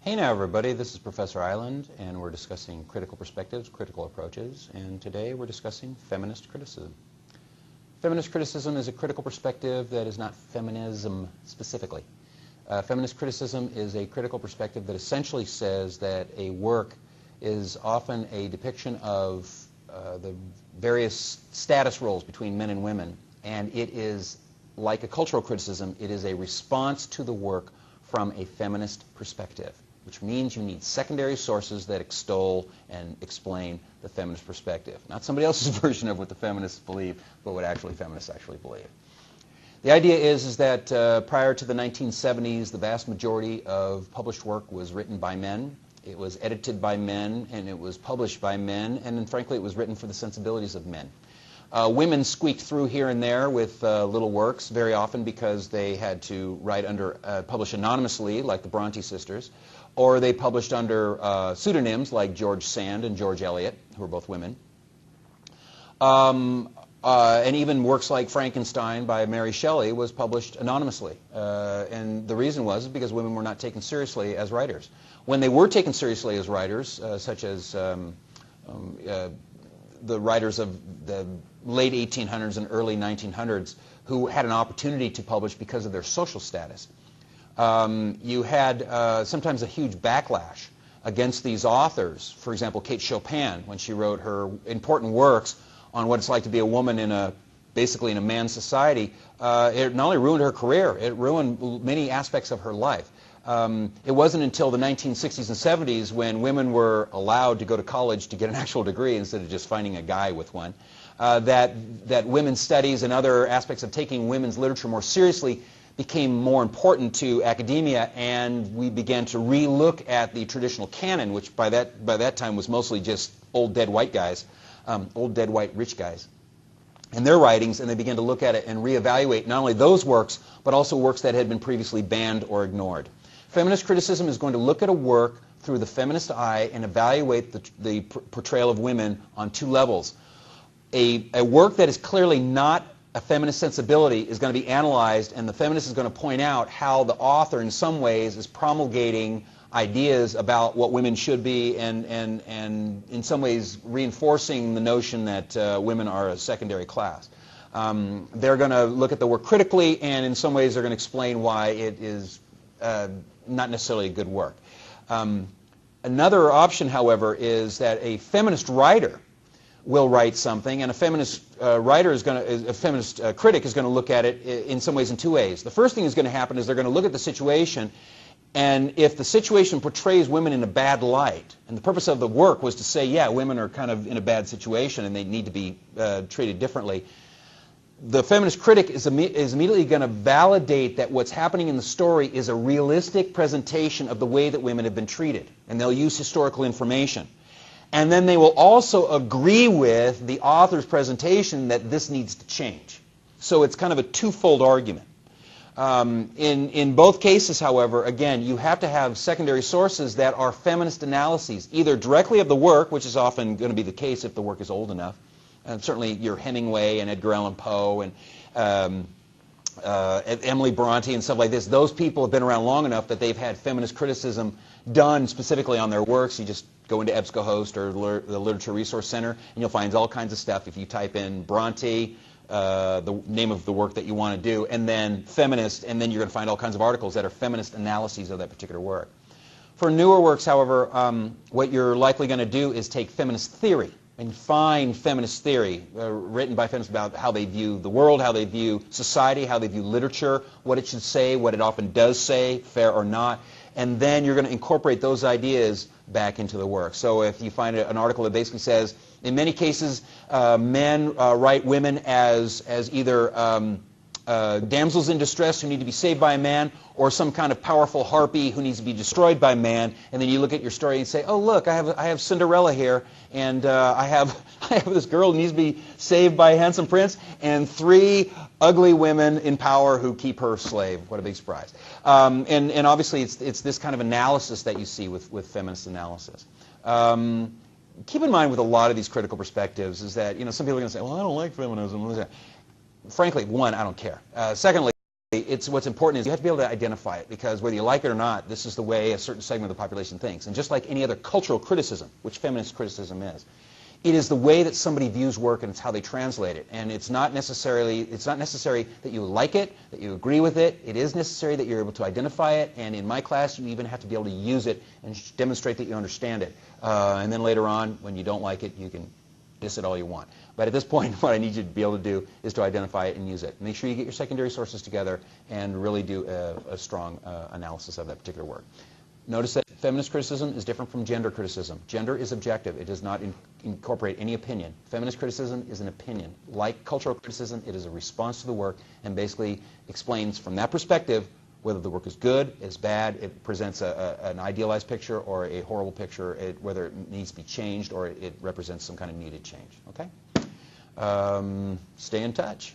Hey now everybody, this is Professor Island and we're discussing critical perspectives, critical approaches, and today we're discussing feminist criticism. Feminist criticism is a critical perspective that is not feminism specifically. Feminist criticism is a critical perspective that essentially says that a work is often a depiction of the various status roles between men and women, and it is, like a cultural criticism, it is a response to the work from a feminist perspective, which means you need secondary sources that extol and explain the feminist perspective. Not somebody else's version of what the feminists believe, but what feminists actually believe. The idea is that prior to the 1970s, the vast majority of published work was written by men. It was edited by men, and it was published by men, and then, frankly, it was written for the sensibilities of men. Women squeaked through here and there with little works, very often because they had to publish anonymously, like the Bronte sisters, or they published under pseudonyms like George Sand and George Eliot, who were both women. And even works like Frankenstein by Mary Shelley was published anonymously. And the reason was because women were not taken seriously as writers. When they were taken seriously as writers, such as the writers of the late 1800s and early 1900s, who had an opportunity to publish because of their social status, you had sometimes a huge backlash against these authors. For example, Kate Chopin, when she wrote her important works on what it's like to be a woman in basically in a man's society, it not only ruined her career, it ruined many aspects of her life. It wasn't until the 1960s and 70s, when women were allowed to go to college to get an actual degree instead of just finding a guy with one, that women's studies and other aspects of taking women's literature more seriously became more important to academia, and we began to re-look at the traditional canon, which by that time was mostly just old dead white guys, old dead white rich guys, and their writings, and they began to look at it and reevaluate not only those works, but also works that had been previously banned or ignored. Feminist criticism is going to look at a work through the feminist eye and evaluate the portrayal of women on two levels. A work that is clearly not a feminist sensibility is going to be analyzed, and the feminist is going to point out how the author in some ways is promulgating ideas about what women should be, and in some ways reinforcing the notion that women are a secondary class. They're going to look at the work critically, and in some ways they're going to explain why it is not necessarily a good work. Another option, however, is that a feminist writer will write something, and a feminist critic is going to look at it in some ways in two ways. The first thing that's going to happen is they're going to look at the situation, and if the situation portrays women in a bad light, and the purpose of the work was to say, yeah, women are kind of in a bad situation and they need to be treated differently, the feminist critic is immediately going to validate that what's happening in the story is a realistic presentation of the way that women have been treated, and they'll use historical information. And then they will also agree with the author's presentation that this needs to change. So it's kind of a twofold argument. In both cases, however, again, you have to have secondary sources that are feminist analyses, either directly of the work, which is often going to be the case if the work is old enough. Certainly your Hemingway and Edgar Allan Poe and Emily Bronte and stuff like this, those people have been around long enough that they've had feminist criticism done specifically on their works. You just go into EBSCOhost or the Literature Resource Center, and you'll find all kinds of stuff. If you type in Bronte, the name of the work that you want to do, and then feminist, and then you're going to find all kinds of articles that are feminist analyses of that particular work. For newer works, however, what you're likely going to do is take feminist theory and find feminist theory written by feminists about how they view the world, how they view society, how they view literature, what it should say, what it often does say, fair or not, and then you're going to incorporate those ideas back into the work. So if you find an article that basically says, in many cases, men write women as either damsels in distress who need to be saved by a man, or some kind of powerful harpy who needs to be destroyed by man, and then you look at your story and say, oh look, I have Cinderella here, and I have this girl who needs to be saved by a handsome prince, and three ugly women in power who keep her slave. What a big surprise. And obviously it's this kind of analysis that you see with feminist analysis. Keep in mind with a lot of these critical perspectives is that, some people are going to say, well, I don't like feminism. Frankly, one, I don't care. Secondly, It's what's important is you have to be able to identify it, because whether you like it or not, this is the way a certain segment of the population thinks. And just like any other cultural criticism, which feminist criticism is, it is the way that somebody views work, and it's how they translate it. And it's not necessary that you like it, that you agree with it. It is necessary that you're able to identify it. And in my class, you even have to be able to use it and demonstrate that you understand it. And then later on, when you don't like it, you can diss it all you want. But at this point, what I need you to be able to do is to identify it and use it. Make sure you get your secondary sources together and really do a strong analysis of that particular work. Notice that feminist criticism is different from gender criticism. Gender is objective. It does not incorporate any opinion. Feminist criticism is an opinion. Like cultural criticism, it is a response to the work and basically explains from that perspective whether the work is good, is bad, it presents an idealized picture or a horrible picture, whether it needs to be changed or it represents some kind of needed change. Okay? Stay in touch.